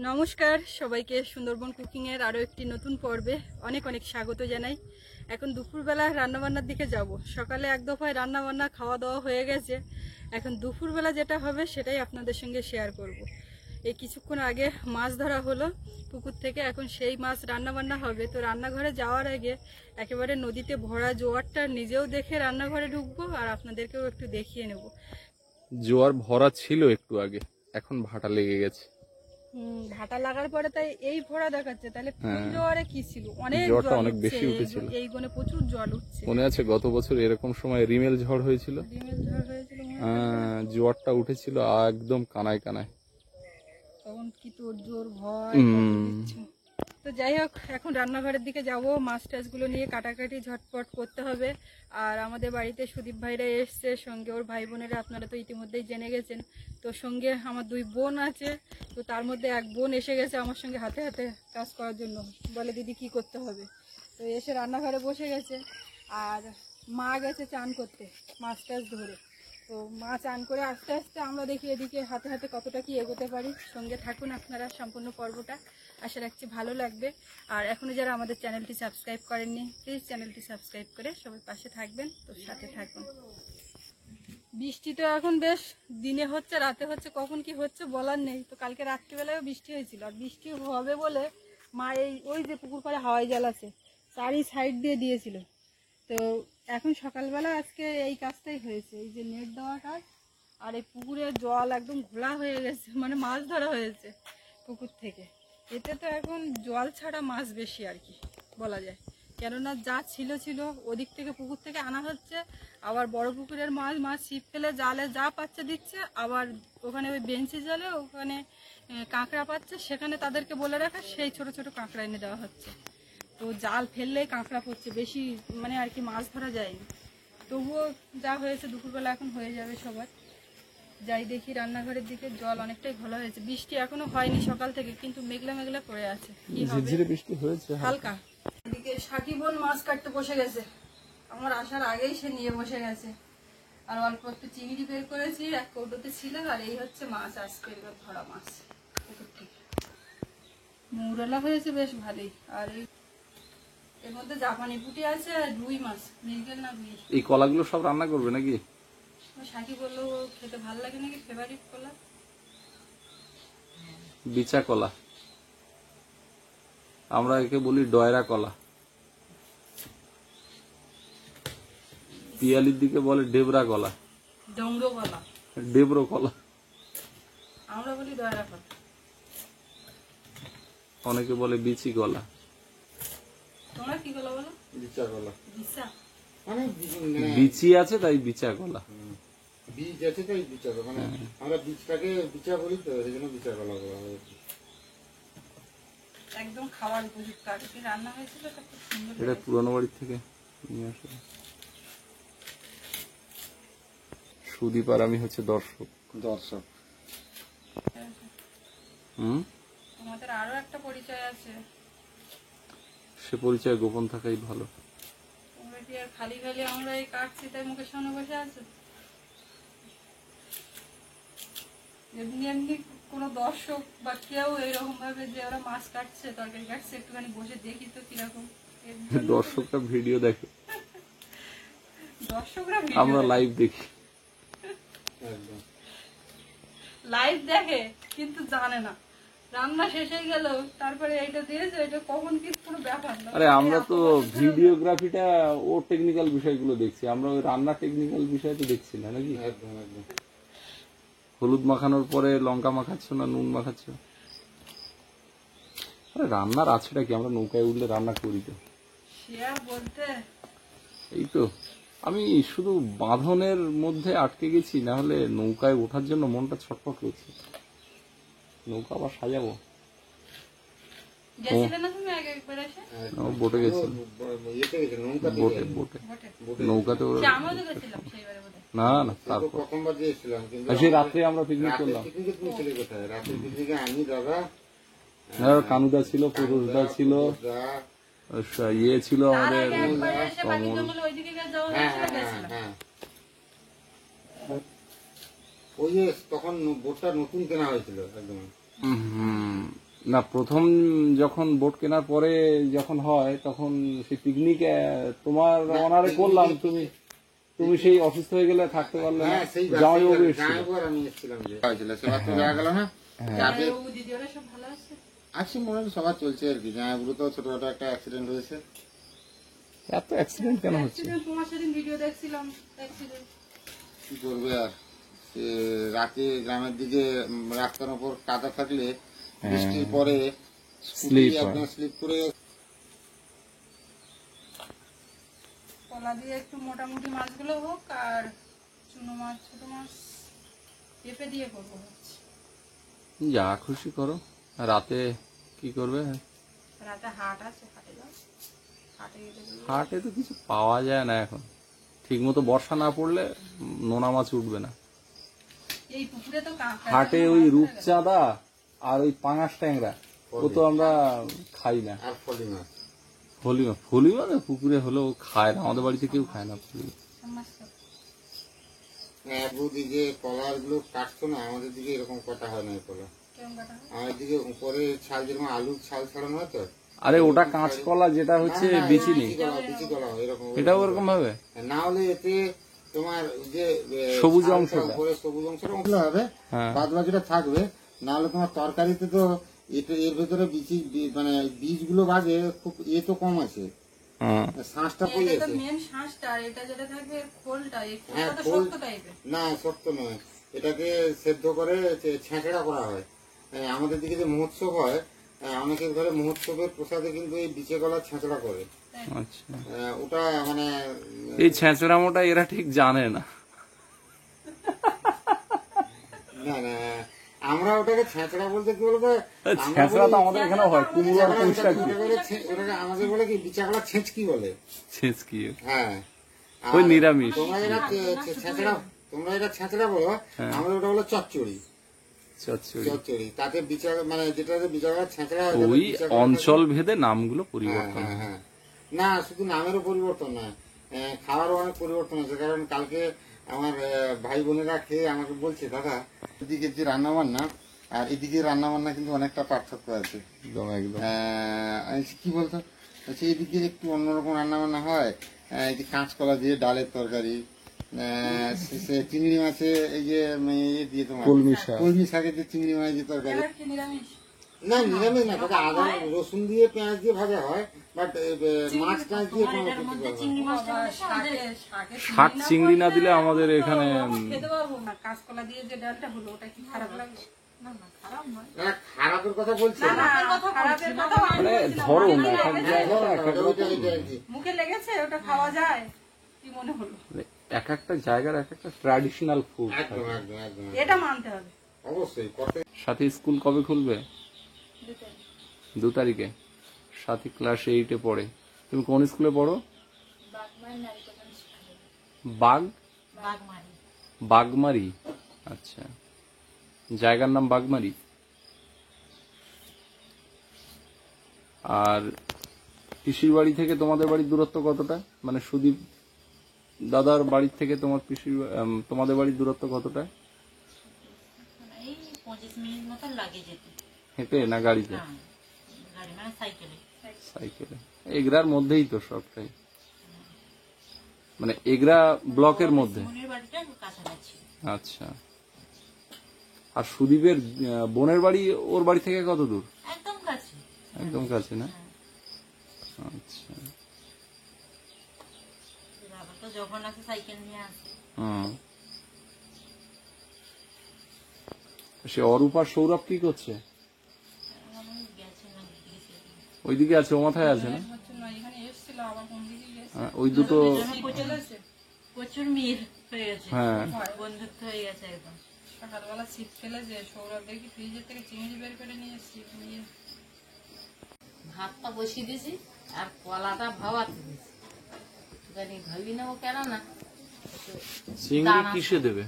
নমস্কার সবাইকে সুন্দরবন কুকিং এর আরো একটি নতুন পর্বে অনেক অনেক স্বাগত জানাই। এখন দুপুরবেলা রান্নাবান্নার দিকে যাব। সকালে এক দফায় রান্নাবান্না খাওয়া দাওয়া হয়ে গেছে। এখন দুপুরবেলা যেটা হবে সেটাই আপনাদের সঙ্গে শেয়ার করব। এই কিছুক্ষণ আগে মাছ ধরা হলো পুকুর থেকে, এখন সেই মাছ রান্নাবান্না হবে। তো রান্নাঘরে যাওয়ার আগে একেবারে নদীতে ভরা জোয়ারটা নিজেও দেখে রান্নাঘরে ঢুকবো আর আপনাদেরকেও একটু দেখিয়ে নেব। জোয়ার ভরা ছিল একটু আগে, এখন ভাটা লেগে গেছে। ভাটা লাগার পরে তাই এই ভরা দেখাচ্ছে, তাহলে ফুল জোয়ারে কি ছিল? অনেক জোয়ারটা জল অনেক বেশি উঠছে, উঠেছিল। এই গনে প্রচুর জল উঠছে। মনে আছে গত বছর এরকম সময় রিমেল ঝড় হয়েছিল? রিমেল ঝড় হয়েছিল মনে আছে? জোয়ারটা উঠেছিল একদম কানায় কানায়। তখন কি তোর জোর ভয় দিচ্ছে। তো যাই হোক, এখন রান্নাঘরের দিকে যাব। মাছ টাছগুলো নিয়ে কাটাকাটি ঝটপট করতে হবে। আর আমাদের বাড়িতে সুদীপ ভাইরা এসছে, সঙ্গে ওর ভাই বোনেরা আপনারা তো ইতিমধ্যেই জেনে গেছেন। তো সঙ্গে আমার দুই বোন আছে, তো তার মধ্যে এক বোন এসে গেছে আমার সঙ্গে হাতে হাতে কাজ করার জন্য। বলে দিদি কি করতে হবে। তো এসে রান্নাঘরে বসে গেছে, আর মা গেছে চান করতে মাছ টাছ ধরে। তো মা চান করে আস্তে আস্তে আমরা দেখি এদিকে হাতে হাতে কতটা কি এগোতে পারি। সঙ্গে থাকুন আপনারা, সম্পূর্ণ পর্বটা আশা রাখছি ভালো লাগবে। আর এখনো যারা আমাদের চ্যানেলটি সাবস্ক্রাইব করেননি, প্লিজ চ্যানেলটি সাবস্ক্রাইব করে সবাই পাশে থাকবেন। তো সাথে থাকুন। বৃষ্টি তো এখন বেশ দিনে হচ্ছে, রাতে হচ্ছে, কখন কি হচ্ছে বলার নেই। তো কালকে রাত্রিবেলায়ও বৃষ্টি হয়েছিল, আর বৃষ্টি হবে বলে মা ওই যে পুকুর পাড়ে হাওয়াই জাল আছে চারি সাইড দিয়ে দিয়েছিল। তো এখন সকালবেলা আজকে এই কাজটাই হয়েছে, এই যে নেট দেওয়া কাজ। আর এই পুকুরের জল একদম ঘোলা হয়ে গেছে, মানে মাছ ধরা হয়েছে পুকুর থেকে। এতে তো এখন জল ছাড়া মাছ বেশি আর কি বলা যায়। কেননা যা ছিল ওদিক থেকে পুকুর থেকে আনা হচ্ছে, আবার বড় পুকুরের মাছ ছিপ ফেলে জালে যা পাচ্ছে দিচ্ছে, আবার ওখানে ওই বেঞ্চি জালে ওখানে কাঁকড়া পাচ্ছে, সেখানে তাদেরকে বলে রাখা, সেই ছোট ছোট কাঁকড়া এনে দেওয়া হচ্ছে। তো জাল ফেললেই কাঁকড়া পড়ছে, বেশি মানে আর কি মাছ ধরা যায়নি। তবুও যা হয়েছে দুপুরবেলা এখন হয়ে যাবে সবার। যাই দেখি রান্নাঘরের দিকে, জল অনেকটাই ভালো হয়েছে। বৃষ্টি এখনো হয়নি সকাল থেকে, কিন্তু মেঘলা মেঘলা করে আছে। কি হবে? ঝিরঝিরে বৃষ্টি হয়েছে হালকা। এদিকে সাকিব বোন মাছ কাটতে বসে গেছে, আমার আসার আগেই সে নিয়ে বসে গেছে। আর অল্প একটু চিংড়ি বের করেছি, এক কৌটোতে ছিল। আর এই হচ্ছে মাছ, আজকে এবার ধরা মাছ পুকুর থেকে। মৌরলা হয়েছে বেশ ভালোই। আর এর মধ্যে জাপানি পুঁটি আছে আর রুই মাছ, মৃগেল না রুই। এই কলাগুলো সব রান্না করবে নাকি? সাকি বললো খেতে ভালো লাগে নাকি, ফেভারিট কলা। বিচা কলা, আমরা একে বলি ডয়রা কলা। পিয়ালির দিকে বলে ডেবরা কলা, ডোংরো কলা, ডেবরো কলা। আমরা বলি দয়রা কলা। অনেকে বলে বিচি কলা। তোমরা কি কলা বলো? বিচা কলা। বিচা মানে বিচি আছে তাই বিচা কলা। বীজ আছে তাই বিচা কলা, মানে আমরা বীজটাকে বিচা বলি, তো সেই জন্য বিচা কলা বলা হয়। একদম খাবার উপযুক্ত। আগে যে রান্না হয়েছিল তা খুব সুন্দর এটা হয়েছে। পুরানো বাড়ি থেকে নিয়ে আসে। সুদীপ আর আমি হচ্ছে দর্শক। আমাদের আরো একটা পরিচয় আছে, সে পরিচয় গোপন থাকাই ভালো। তোমরা কি আর খালি খালি আমরা এই কাটছি তাই মুখের সামনে বসে আছো? এমনি এমনি কোনো দর্শক বা কেউ এরকম ভাবে যে ওরা মাছ কাটছে, তরকারি কাটছে, একটুখানি বসে দেখি তো কিরকম। দর্শকরা ভিডিও দেখে, দর্শকরা আমরা লাইভ দেখি। একদম লাইভ দেখে কিন্তু জানে না রান্না শেষ হয়ে গেল, তারপরে এইটা দিয়েছে, এটা কখন কি কোনো ব্যাপার না। আরে আমরা তো ভিডিওগ্রাফিটা ও টেকনিক্যাল বিষয়গুলো দেখছি, আমরা ওই রান্না টেকনিক্যাল বিষয় তো দেখছি না নাকি? একদম একদম। হলুদ মাখানোর পরে লঙ্কা মাখাচ্ছ না নুন মাখাচ্ছ? আরে রান্নার আছেটা কি, আমরা নৌকায় উঠলে রান্না করি তো। সে আর বলতে। এই তো আমি শুধু বাঁধনের মধ্যে আটকে গেছি, না হলে নৌকায় ওঠার জন্য মনটা ছটফট করছে। নৌকা আবার সাজাবো। গেছিলে না তুমি আগে একবার এসে? বোটে গেছি, ইয়েতে গেছে, নৌকাতে বোটে যায়নি। বোটে বটে। নৌকাতে সে আমরাও তো গেছিলাম সেইবারে বোধহয়। না না তো তারপর প্রথমবার যে এসেছিলাম, কিন্তু সেই রাত্রে আমরা পিকনিক রাতের করলাম। পিকনিকে তুমি ছিলে কোথায়? রাতের পিকনিকে আমি, দাদা, কানুদা ছিল, পুরুষদা ছিল, ইয়ে ছিল তার আমাদের আগে একবার এসে বাকি কমল। জঙ্গলে ওইদিকে যাওয়া হ্যাঁ হয়েছিল, হ্যাঁ গেছিলাম। হ্যাঁ। ওই যে তখন বোটটা নতুন কেনা হয়েছিল একদম। না, প্রথম যখন বোট কেনার পরে যখন হয় তখন সেই পিকনিক তোমার অনারে করলাম, তুমি সেই অসুস্থ হয়ে গেলে থাকতে পারলে না, হ্যাঁ সেই জামাইবাবু এসেছিল। জামাইবাবু আমি এসেছিলাম যে হয়েছিল সেবার তো দেখা গেল না। যাবে বাবু দিদি ওরা সব ভালো আছে? আছি মনে হয় সবার চলছে আর কি। জামাইবাবু তো ছোটখাটো একটা অ্যাক্সিডেন্ট হয়েছে। এত অ্যাক্সিডেন্ট কেন হচ্ছে? অ্যাক্সিডেন্ট, তোমার সেদিন ভিডিও দেখছিলাম অ্যাক্সিডেন্ট। কি করবে আর, সে রাতে গ্রামের দিকে রাস্তার উপর কাদা থাকলে বৃষ্টির পরে Slip হয়। একদম স্লিপ করে কলা দিয়ে একটু মোটামুটি মাছগুলো হোক, আর চুনো মাছ, ছোট মাছ পেঁপে দিয়ে করবো হচ্ছে। যা খুশি করো। রাতে কি করবে? রাতে হাট আছে, হাটে যাও, হাটে গেলে বলবো। হাটে তো কিছু পাওয়া যায় না এখন, ঠিক মতো বর্ষা না পড়লে নোনা মাছ উঠবে না। এই পুকুরে তো হাটে ওই রূপচাঁদা আর ওই পাঙাশ ট্যাংরা, ও তো আমরা খাই না। আর ফলি মাছ ফলি মানে পুকুরে হলেও খায় না, আমাদের বাড়িতে কেউ খায় না ফলি। দিকে কলার গুলো কাটতো না, আমাদের দিকে এরকম কাটা হয় না এই কলা। আমাদের দিকে উপরে ছাল যেরকম আলুর ছাল ছাড়ানো হয় তো, আরে ওটা কাঁচকলা, যেটা হচ্ছে বিচি নেই, বিচি কলা হয় এরকম। এটাও ওরকম ভাবে। না হলে এতে তোমার যে সবুজ ছালটা অংশটা। উপরে সবুজ অংশটা হবে, হ্যাঁ। বাদ বাকিটা থাকবে। না হলে তোমার তরকারিতে তো এর ভেতরে মানে বীজগুলো বাজে খুব, তো কম আছে, শাঁসটা পড়ে এটা তো গেছে। মেন শ্বাসটা, আর এটা যেটা থাকবে এর খোলটা, এই হ্যাঁ, খোলটা তো খোল। শক্ত টাইপের। না শক্ত নয়, এটাকে সেদ্ধ করে ছেঁচড়া করা হয়। আমাদের দিকে যে মহোৎসব হয়, অনেকের ঘরে মহোৎসবের প্রসাদে কিন্তু এই বিচে গলা ছেঁচড়া করে। আচ্ছা, ওটা মানে এই ছেঁচড়া মোটা এরা ঠিক জানে না। না না, আমরা ওটাকে ছেঁচড়া বলতে কি বলবো, ছেঁচড়া তো আমাদের এখানে হয়, কুমড়ো আর পুঁই শাক দিয়ে। ওটাকে আমাদের বলে কি বিচাগলা ছেঁচকি বলে। ছেঁচকি, হ্যাঁ, ওই নিরামিষ। তোমরা এটা ছেঁচড়া বলো, আমরা ওটা বলো চচ্চড়ি। চচ্চড়ি তাতে বিচার মানে যেটা বিচাগলা ছেঁচড়া হয়, ওই অঞ্চল ভেদে নামগুলো পরিবর্তন। হ্যাঁ হ্যাঁ, না শুধু নামেরও পরিবর্তন নয়, খাওয়ারও অনেক পরিবর্তন আছে। কারণ কালকে আমার ভাই বোনেরা খেয়ে আমাকে বলছে, দাদা এদিকে যে রান্না বান্না আর এদিকে রান্না বান্না কিন্তু অনেকটা পার্থক্য আছে। একদম একদম। কি বলতো, এদিকে একটু অন্যরকম রান্না বান্না হয়, এই যে কাঁচকলা দিয়ে ডালের তরকারি, চিংড়ি মাছে এই যে দিয়ে তোমার কলমি শাকের যে চিংড়ি মাছের যে তরকারি। এটা কি নিরামিষ? না নিরামিষ না, তবে আদা রসুন দিয়ে পেঁয়াজ দিয়ে ভাজা হয়, বাট মাছ টাছ দিয়ে কোনো কিছু শাক চিংড়ি না দিলে আমাদের এখানে খেতে পারবো না। কাঁচকলা দিয়ে যে ডালটা হলো, ওটা কি খারাপ লাগবে? না না, খারাপ নয়। খারাপের কথা বলছি না, না। খারাপের কথা মানে ধরো না, এক এক জায়গায় এক এক রকম। মুখে লেগেছে, ওটা খাওয়া যায়, কি মনে হলো? এক একটা জায়গার এক একটা ট্র্যাডিশনাল ফুড। একদম একদম একদম, এটা মানতে হবে। অবশ্যই। কথা সাথী স্কুল কবে খুলবে? 2 তারিখে। সাথী ক্লাস 8-এ পড়ে। তুমি কোন স্কুলে পড়ো? বাগমারি। আচ্ছা, জায়গার নাম বাগমারি। আর পিসির বাড়ি থেকে তোমাদের বাড়ির দূরত্ব কতটা? মানে সুদীপ দাদার বাড়ির থেকে তোমাদের বাড়ির দূরত্ব কতটা? এই 25 মিনিট মতন লাগে যেতে। হেঁটে না গাড়িতে? গাড়ি মানে সাইকেলে। সাইকেলে। এগরার মধ্যেই তো সবটাই, মানে এগরা ব্লকের মধ্যে। মনের বাড়িটা কাছাকাছি। আচ্ছা, আর সুদীপের বোনের বাড়ি ওর বাড়ি থেকে কত দূর? একদম কাছে। একদম কাছে না? আচ্ছা, বাবা তো যখন আসে সাইকেল নিয়ে আসে। সে অরূপ আর সৌরভ কি করছে? ওইদিকে আছে, ও মাথায় আছে না? এখানে এসেছিল, আবার কোন দিকে গেছে? ওই দুটো প্রচুর মিল হয়ে গেছে। হ্যাঁ, বন্ধুত্ব হয়ে গেছে একদম। সকালবেলা ছিপ ফেলেছে, সৌরভ দেখি ফ্রিজের থেকে চিংড়ি বের করে নিয়ে এসছি, নিয়ে ভাতটা বসিয়ে দিয়েছি আর কলাটা ভাবাতে দিয়েছি। জানি ভাবি নেবো কেন না, চিংড়ি কিসে দেবে?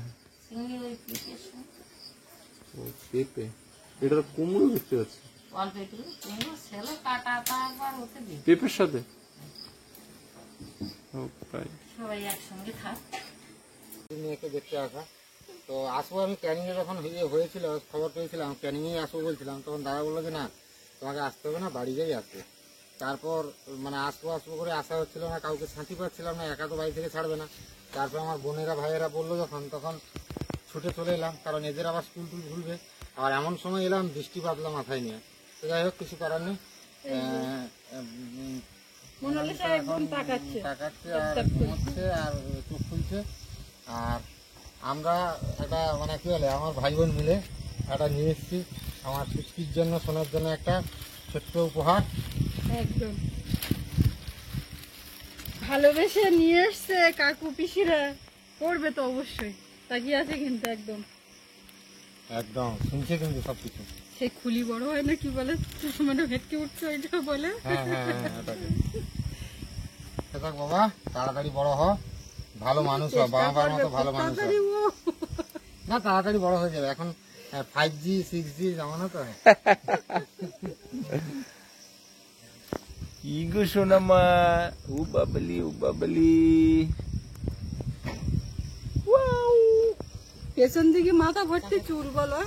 চিংড়ি ওই পিঠের সঙ্গে। ও পেঁপে, এটা তো কুমড়ো দেখতে পাচ্ছি। অল্প একটু কুমড়ো ছেলে কাটাটা আবার ওতে দিই। পেঁপের সাথে? ও তাই। সবাই একসঙ্গে থাক। মেয়েকে দেখতে আসা, তো আসবো আমি ক্যানিং এ যখন হয়েছিল খবর পেয়েছিলাম ক্যানিং এ আসবো বলছিলাম, তখন দাদা বললো যে না তোমাকে আসতে হবে না, বাড়িতেই আসবে। তারপর মানে আসবো করে আসা হচ্ছিল না, কাউকে শান্তি পাচ্ছিলাম না, একা তো বাড়ি থেকে ছাড়বে না। তারপর আমার বোনেরা ভাইয়েরা বললো যখন, তখন ছুটে চলে এলাম, কারণ এদের আবার স্কুল টুল খুলবে। আর এমন সময় এলাম বৃষ্টি বাদলা মাথায় নিয়ে। তো যাই হোক, কিছু করার নেই। মোনালিসা একদম তাকাচ্ছে আর ঘুমোচ্ছে আর চোখ খুলছে। আর আমরা একটা মানে কি বলে, আমার ভাই বোন মিলে একটা নিয়ে এসেছি আমার সুস্থির জন্য, শোনার জন্য একটা ছোট্ট উপহার। একদম ভালোবেসে নিয়ে এসছে কাকু পিসিরা, করবে তো অবশ্যই, তাকিয়ে আছে কিন্তু একদম। একদম শুনছে কিন্তু সবকিছু। সেই খুলি বড় হয় না কি বলে, মানে ভেটকে উঠছে ওইটা বলে। হ্যাঁ হ্যাঁ হ্যাঁ, ওটাকে। থাক বাবা, তাড়াতাড়ি বড় হ, ভালো মানুষ হ, বাবার মতো ভালো মানুষ হ। তাড়াতাড়ি ও। না, তাড়াতাড়ি বড় হয়ে যাবে, এখন 5G 6G জামানা তো। কি গো সোনামা, ও বাবলি ও বাবলি। পেছন দিকে মাথা ভর্তি চুল বলো।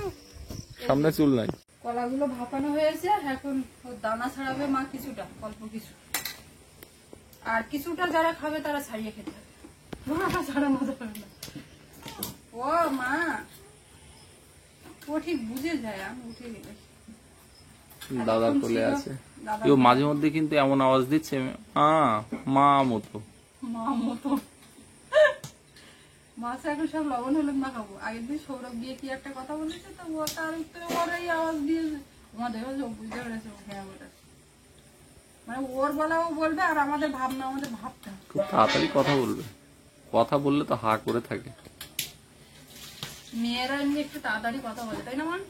সামনে চুল নাই। কলাগুলো ভাপানো হয়েছে, এখন ওর দানা ছাড়াবে মা, কিছুটা অল্প কিছু, আর কিছুটা যারা খাবে তারা ছাড়িয়ে খেতে হবে, পুরোটা ছাড়ানো যাবে না। ও মা, ও ঠিক বুঝে যায়, আমি উঠে গেলে দাদা কোলে আছে। দাদা কেউ মাঝে মধ্যে কিন্তু এমন আওয়াজ দিচ্ছে, মা মতো। মা মতো। মাছ এখন সব লবণ হলুদ না খাবো। আগের দিন সৌরভ গিয়ে কি একটা কথা বলেছে, তো ও তার উত্তরে ওর এই আওয়াজ দিয়েছে, আমাদের বুঝতে পেরেছে হ্যাঁ বলে। মানে ওর বলা ও বলবে, আর আমাদের ভাবনা আমাদের ভাবতে হবে। খুব তাড়াতাড়ি কথা বলবে, কথা বললে তো হা করে থাকে। মেয়েরা এমনি একটু তাড়াতাড়ি কথা বলে, তাই না মান?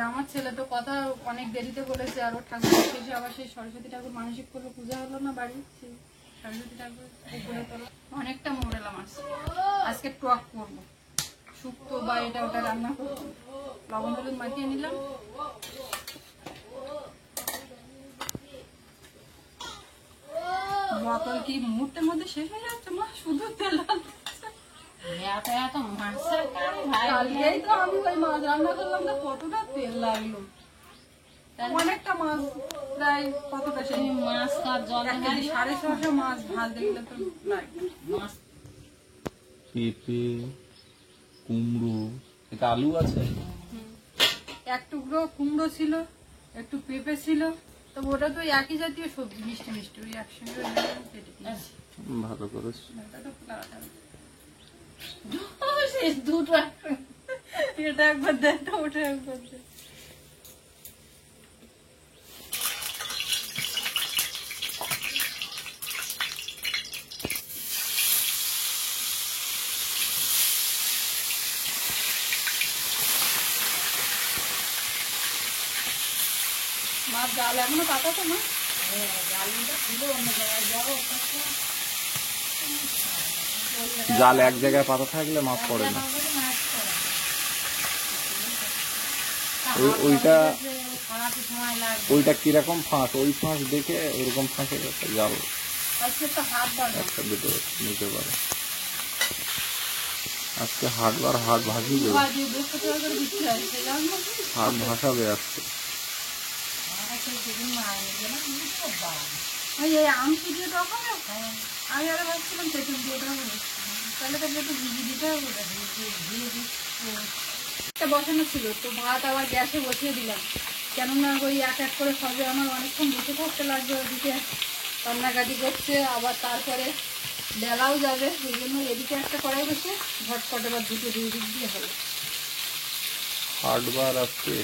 আমার ছেলে তো কথা অনেক দেরিতে বলেছে, আর ওর ঠাকুর শেষে আবার সেই সরস্বতী ঠাকুর মানসিক করলো, পূজা হলো না বাড়ি, সেই সরস্বতী ঠাকুর উপরে তোলা। অনেকটা মোড়েলাম আজকে টক করবো, শুক্তো বা এটা ওটা রান্না করবো। লবণ হলুদ মাখিয়ে নিলাম। বোতল কি মুহূর্তের মধ্যে শেষ হয়ে যাচ্ছে মা, শুধু তেল এত মাছের কারি ভাই, কালকেই তো আমি ওই মাছ রান্না করলাম, তো কতটা তেল লাগলো, অনেকটা মাছ, প্রায় কতটা সেই মাছ কার জল 650 মাছ ভাজ দেখলে তো লাগবে। মাছ পেঁপে, কুমড়ো, এটা আলু আছে। এক টুকরো কুমড়ো ছিল, একটু পেঁপে ছিল, তো ওটা তো একই জাতীয় সবজি, মিষ্টি মিষ্টি, ওই একসঙ্গে কেটে দিয়েছি। ভালো করেছ। এটা তো তাড়াতাড়ি। দুটো এটা একবার দেয় তো ওটা একবার দেয়। মাছ জাল এখনো পাতা তো না, জালিটা ছিল অন্য জায়গায় যাবো। জাল এক জায়গায় পাতা থাকলে মাছ পড়ে না। ওইটা খাওয়াতে সময় লাগবে। ওইটা কিরকম ফাঁস, ওই ফাঁস দেখে ওইরকম ফাঁসে জাল আজকে তো হাত বাড়া, একটা দুটো নিতে পারে। আজকে হাটবার হাট ভাসিয়ে দেবে, 200 টাকা করে বিক্রি হয়, সে জানো না? হাট ভাসাবে আজকে। ওই এই আম দিয়ে দেওয়া হবে, আমি আরো ভাবছিলাম তেঁতুল দিয়ে দেওয়া হবে, তাহলে তো একটু ভিজি দিতে হবে। একটা বসানো ছিল, তো ভাত আবার গ্যাসে বসিয়ে দিলাম, কেননা ওই এক এক করে সবে আমার অনেকক্ষণ বসে থাকতে লাগবে, ওদিকে রান্নাকাটি করছে, আবার তারপরে বেলাও যাবে, ওই জন্য এদিকে একটা কড়াই বসে ঝটপট আবার দুটো দুই দিক দিয়ে হবে। হাটবার আজকে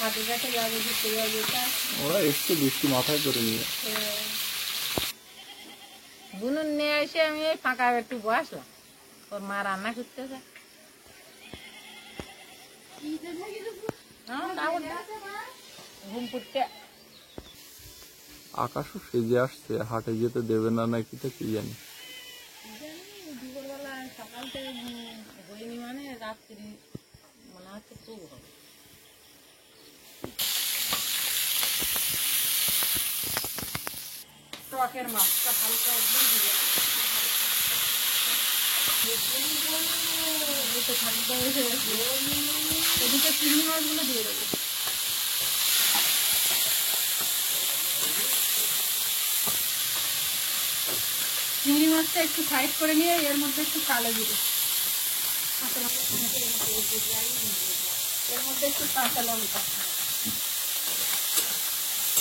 হাতে কাছে যাবে, ঘুরতে যাবে, ওরা এসছে বৃষ্টি মাথায় করে নিয়ে। বুনুন নিয়ে এসে আমি এই ফাঁকা একটু বসলাম, ওর মা রান্না করতেছে। ঘুম করতে আকাশও সেজে আসছে, হাটে যেতে দেবে না নাকি তো কি জানি। দুপুরবেলা সকাল থেকে হয়নি, মানে রাত্রি মনে হচ্ছে খুব হবে। টকের মাছটা হালকা একদম এই তো ঠাকুরটা এসে গেছে। এদিকে চিংড়ি মাছগুলো দিয়ে দেবো। চিংড়ি মাছটা একটু সাইড করে নিয়ে এর মধ্যে একটু কালো জিরে, এর মধ্যে একটু কাঁচা লঙ্কা,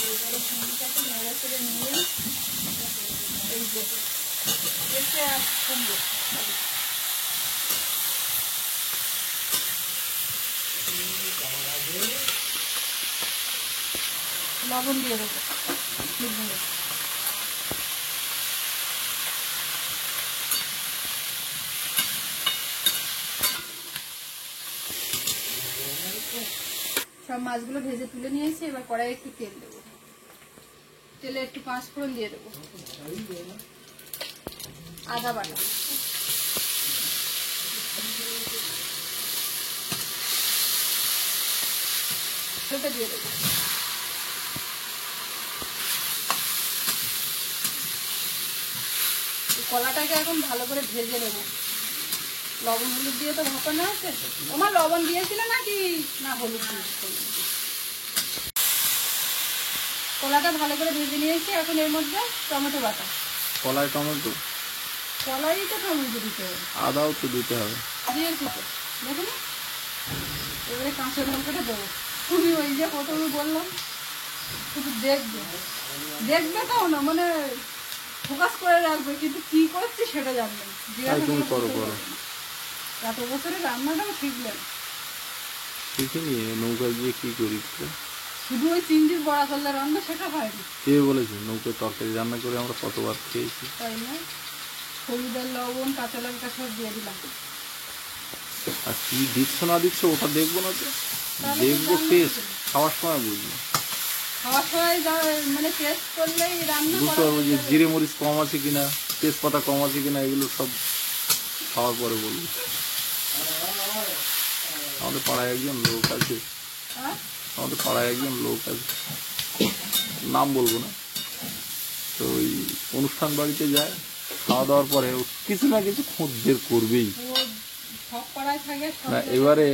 এইবারে চিংড়িটাকে নেড়ে চেড়ে নিয়ে এই যে এসে আর কুমড়ো লবণ দিয়ে দেবো। সব মাছগুলো ভেজে তুলে নিয়েছি, এবার কড়াইয়ে একটু তেল দেবো। তেলে একটু 5 ফোড়ন দিয়ে দেবো, আদা বাটা, ওটা দিয়ে দেবো। কলাটাকে এখন ভালো করে ভেজে নেবো। লবণ হলুদ দিয়ে তো ভাপানো আছে। তোমার লবণ দিয়েছিল নাকি না হলুদ? কলাটা ভালো করে ভেজে নিয়েছি। এখন এর মধ্যে টমেটো বাটা, কলায় টমেটো, কলাই তো টমেটো দিতে হবে, আদাও তো দিতে হবে। দিয়েছি তো দেখুন। এবারে কাঁচা লঙ্কাটা দেবো। তুমি ওই যে প্রথমে বললাম শুধু দেখবে, দেখবে তাও না, মানে ফোকাস করে রাখবে, কিন্তু কি করছি সেটা জানবে না। তুমি করো করো। এত বছরে রান্নাটাও শিখলেন। শিখিনি নৌকায় গিয়ে কি করি? শুধু ওই চিংড়ির বড়া করলে রান্না শেখা হয়নি, কে বলেছে? নৌকায় তরকারি রান্না করে আমরা কতবার খেয়েছি। তাই না? হলুদের লবণ, কাঁচা লঙ্কা সব দিয়ে দিলাম। আর কি দিচ্ছ না দিচ্ছ ওটা দেখবো না তো, তাহলে দেখবো রান্না টেস্ট, করবে। খাওয়ার সময় বুঝবো। খাওয়ার সময় মানে টেস্ট করলেই রান্না বুঝতে করা পারবো যে হয়ে যাবে। জিরে মরিচ কম আছে কিনা, তেজপাতা কম আছে কিনা, এগুলো সব খাওয়ার পরে বলবো। আমাদের পাড়ায় একজন লোক আছে, হ্যাঁ? আমাদের পাড়ায় একজন লোক আছে, নাম বলবো না, তো ওই অনুষ্ঠান বাড়িতে যায়, খাওয়া দাওয়ার পরে ও কিছু না কিছু খোঁজ বের করবেই। ও সব পাড়ায় থাকে, সব না জায়গায়। এবারে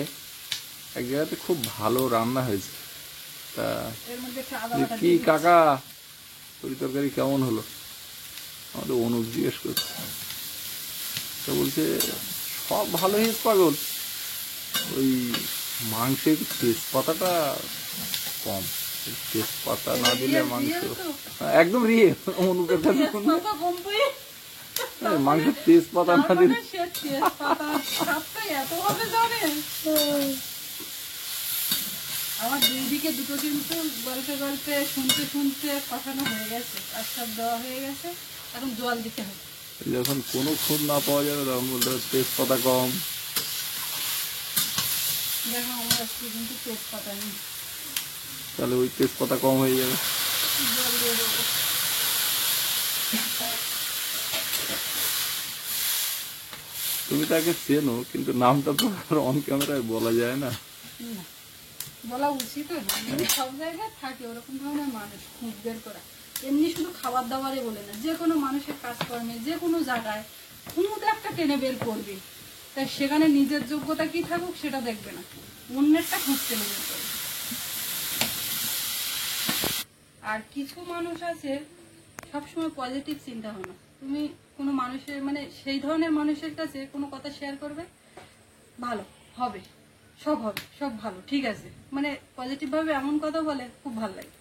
এক জায়গাতে খুব ভালো রান্না হয়েছে, তা এর মধ্যে একটু আদা যে বাটা কি দিয়ে দিচ্ছি। কাকা তরি তরকারি কেমন হলো, আমাদের অনুপ জিজ্ঞেস করছে, তো বলছে সব ভালো হয়েছে পাগল, ওই মাংসে তেজপাতাটা কম, তেজপাতা না দিলে মাংস একদম রিয়ে অনুপের কাছে তেজপাতা কমবে। মাংসের তেজপাতা না দিলে তারপরে সে তেজপাতার স্বাদটা এত হবে জানে। আমার দুই দিকে দুটো কিন্তু গল্পে গল্পে শুনতে শুনতে কষানো হয়ে গেছে, আর সব দেওয়া হয়ে গেছে। এখন জল দিতে হবে। যখন কোনো খুঁত না পাওয়া যাবে তখন বলতে হবে তেজপাতা কম। দেখো আমার আজকে কিন্তু তেজপাতা নেই, তাহলে ওই তেজপাতা কম হয়ে যাবে। জল দিয়ে দেবো। তুমি তাকে চেনো, কিন্তু নামটা তো আর অন ক্যামেরায় বলা যায় না। না, বলা উচিত না, এমনি সব জায়গায় থাকে ওরকম ধরনের মানুষ খুঁজ বের করা। এমনি শুধু খাবার দাবারে বলে না, যে কোনো মানুষের কাজকর্মে যে কোনো জায়গায় খুঁত একটা টেনে বের করবে। তাই সেখানে নিজের যোগ্যতা কি থাকুক সেটা দেখবে না, অন্যেরটা খুঁজ টেনে বের করবে। আর কিছু মানুষ আছে সবসময় পজিটিভ চিন্তা ভাবনা। তুমি কোনো মানুষের মানে সেই ধরনের মানুষের কাছে কোনো কথা শেয়ার করবে, ভালো হবে, সব হবে, সব ভালো, ঠিক আছে, মানে পজিটিভ ভাবে এমন কথা বলে খুব ভালো লাগে।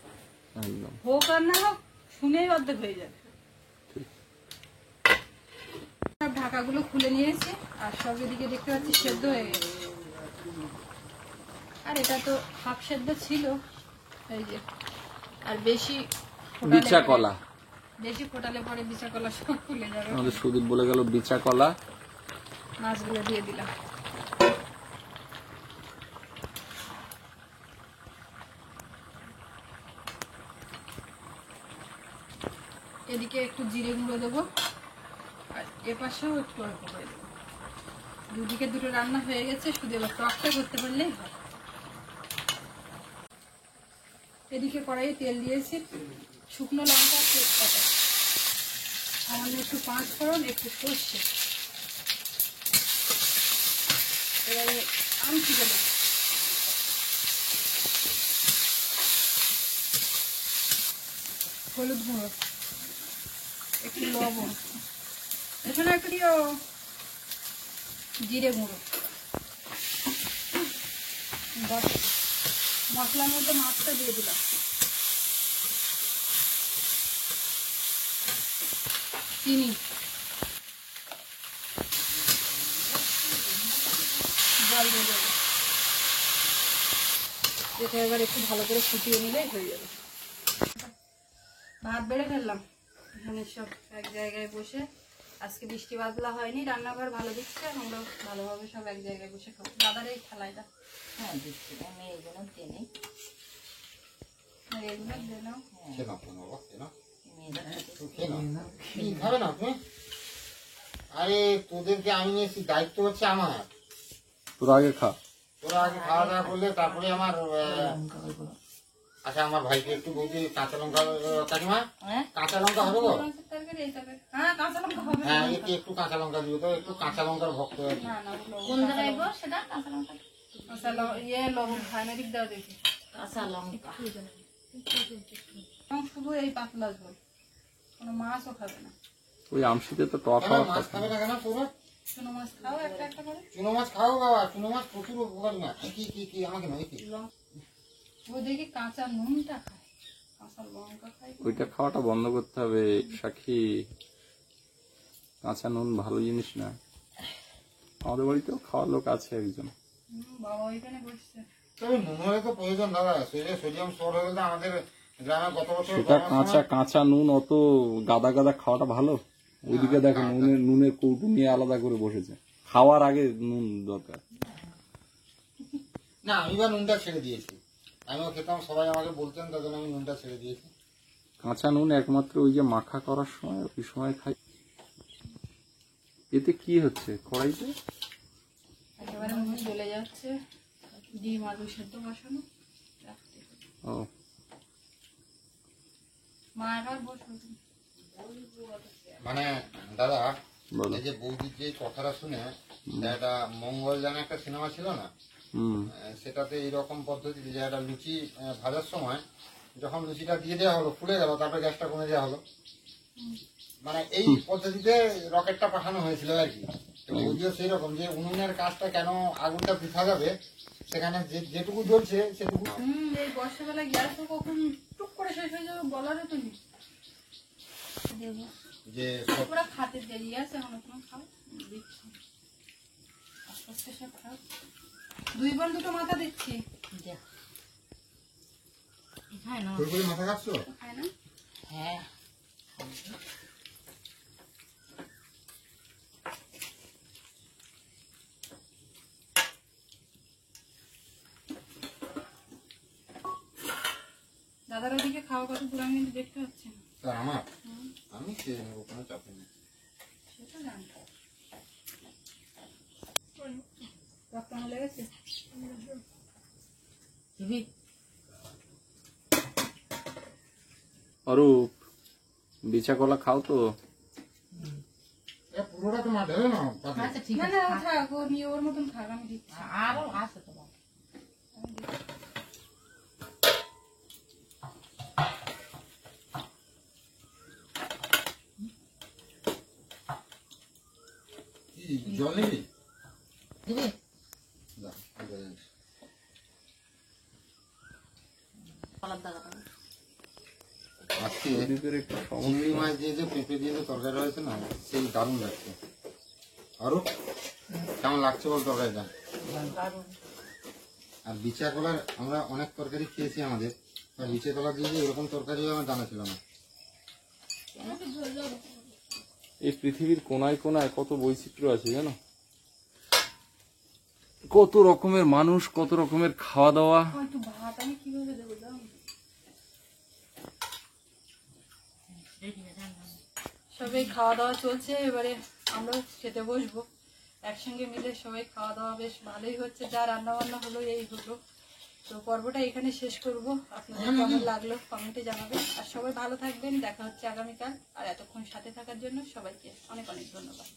একদম হোক আর না হোক শুনেই অর্ধেক হয়ে যাবে। সব ঢাকাগুলো খুলে নিয়েছি, আর সব এদিকে দেখতে পাচ্ছি সেদ্ধ হয়ে গেছে। আর এটা তো হাফ সেদ্ধ ছিল, এই যে। আর বেশি ফোটালে বিচা পরে- কলা, বেশি ফোটালে পরে বিচা কলা সব খুলে যাবে। আমাদের সুদীপ বলে গেল বিচা কলা। মাছগুলো দিয়ে দিলাম। এদিকে একটু জিরে গুঁড়ো দেবো, আর এপাশেও একটু অল্প করে দেবো। দুদিকে দুটো রান্না হয়ে গেছে, শুধু এবার টকটা করতে পারলেই হয়। এদিকে কড়াইয়ে তেল দিয়েছি, শুকনো লঙ্কা, তেজপাতা, সামান্য একটু 5 ফোড়ন, একটু সর্ষে, এবারে আমসি দেবো, হলুদ গুঁড়ো, একটু লবণ, এখানে একটু দিও জিরে গুঁড়ো, বাস মশলার মধ্যে মাছটা দিয়ে দিলাম, চিনি, জল দিয়ে দেবো, এটা এবার একটু ভালো করে ফুটিয়ে নিলেই হয়ে যাবে। ভাত বেড়ে ফেললাম এখানে সব এক জায়গায় বসে, আজকে বৃষ্টি বাদলা হয়নি, রান্নাঘর ভালো দিচ্ছে, আমরা ভালোভাবে সব এক জায়গায় বসে খাবো। দাদার এই থালাইটা হ্যাঁ দিচ্ছি, আমি এইগুলো টেনে এগুলো দিয়ে নাও। খেয়ে নাও, খেয়ে নাও বাবা, খেয়ে নাও। মেয়েরা তুই খেয়ে নাও। কি খাবে না তুমি? আরে তোদেরকে আমি নিয়েছি, দায়িত্ব হচ্ছে আমার। তোর আগে খা। তোরা আগে খাওয়া দাওয়া করলে তারপরে আমার আচ্ছা আমার ভাইকে একটু বলছি কাঁচা লঙ্কা, কাকিমা হ্যাঁ কাঁচা লঙ্কা হবে গো? মাছের তরকারি এই তরকারি, হ্যাঁ কাঁচা লঙ্কা হবে। হ্যাঁ একটু কাঁচা লঙ্কা দিও তো, একটু কাঁচা লঙ্কার ভক্ত আছে। না না কোন জায়গায় গো সেটা কাঁচা লঙ্কা? কাঁচা ইয়ে লবণ খায় না, দিক দাও দেখি। কাঁচা লঙ্কা এবং শুধু এই পাতলা ঝোল, কোনো মাছও খাবে না। ওই আমশিতে তো টক কেন হওয়ার মাছ কথা। খাবে না কেন তোরা? চুনো মাছ খাও একটা একটা করে। চুনো মাছ খাও বাবা, চুনো মাছ প্রচুর উপকারী না। কি কি কি আমাকে নয় কি? ও দেখি কাঁচা নুনটা খায়, কাঁচা লঙ্কা খায়। ওইটা খাওয়াটা বন্ধ করতে হবে সাক্ষী। কাঁচা নুন ভালো জিনিস না। আমাদের বাড়িতেও খাওয়ার লোক আছে একজন। বাবা ওইখানে বসছে। তবে নুনের তো প্রয়োজন দাদা, শরীরে সোডিয়াম স্টোর হয়ে গেলে আমাদের গ্রামে গত বছর সেটা করোনার সময়- কাঁচা নুন অত গাদা গাদা খাওয়াটা ভালো? ওইদিকে দেখো নুনের কৌটো নিয়ে আলাদা করে বসেছে। খাওয়ার আগে নুন দরকার। না আমি বা নুনটা ছেড়ে দিয়েছি, আমিও খেতাম, সবাই আমাকে বলতেন, তার জন্য আমি নুনটা ছেড়ে দিয়েছি। কাঁচা নুন একমাত্র ওই যে মাখা করার সময় ওই সময় খাই। এতে কি হচ্ছে কড়াইতে? একেবারে নুন চলে যাচ্ছে, ডিম আলু সেদ্ধ বসানো। ও মা এবার বসো। মানে দাদা বলো। এই যে বৌদির যে কথাটা শুনে, একটা মঙ্গল জানে একটা সিনেমা ছিল না, হুম সেটাতে এইরকম পদ্ধতিতে যে একটা লুচি ভাজার সময় যখন লুচিটা দিয়ে দেওয়া হলো, ফুলে গেল, তারপরে গ্যাসটা কমে দেওয়া হলো, মানে এই পদ্ধতিতে রকেটটা পাঠানো হয়েছিল আর কি। তো বৌদিও সেই রকম, যে উনুনের কাজটা কেন আগুনটা বৃথা যাবে, সেখানে যেটুকু জ্বলছে সেটুকু। এই বর্ষাবেলা গ্যাসও কখন টুক করে শেষ হয়ে যাবে বলারও তো নেই। দেবো যে পুরো খাতে দেরি আছে, এখন কোনো খাও দিচ্ছি, আস্তে আস্তে সব খাও। দুই বোন দুটো মাথা দিচ্ছি, দেখ খায় না তোর করে মাথা কাটছো? খায় না। হ্যাঁ দাদার ওদিকে খাওয়া কত দূর আমি কিন্তু দেখতে পাচ্ছি না। তা আমার আমি খেয়ে নেবো, কোনো চাপে নেই। সেটা জানি রক্ত আমার লেগেছে। দিবি অরূপ, বিচা কলা খাও তো। পুরোটা তোমার ঢেলে নাও পাতে। আচ্ছা ঠিক না আছে না থাক, ও নিয়ে ওর মতন খাক, আমি দিচ্ছি। আরো আছে তোমার কি জল নিবি? দিবি যা, এই যে জানিস। কলার দাগা আজকে ওদিকের একটু চিংড়ি মাছ দিয়ে যে পেঁপে দিয়ে যে তরকারি রয়েছে না, সেই দারুণ লাগছে। আরো কেমন লাগছে বল তরকারিটা? দারুণ আর বিচা কলার আমরা অনেক তরকারি খেয়েছি আমাদের, আর বিচা কলা দিয়ে যে এরকম তরকারিও আমার জানা ছিল না। এই পৃথিবীর কোনায় কোনায় কত বৈচিত্র্য আছে জানো? কত রকমের মানুষ, কত রকমের খাওয়া দাওয়া। একটু ভাত আমি কিভাবে দেবো দাও। সবাই খাওয়া দাওয়া চলছে, এবারে আমরা খেতে বসবো একসঙ্গে মিলে। সবাই খাওয়া দাওয়া বেশ ভালোই হচ্ছে, যা রান্না বান্না হলো এই হলো। তো পর্বটা এখানে শেষ করব। আপনাদের কেমন লাগলো কমেন্টে জানাবেন, আর সবাই ভালো থাকবেন। দেখা হচ্ছে আগামীকাল। আর এতক্ষণ সাথে থাকার জন্য সবাইকে অনেক অনেক ধন্যবাদ।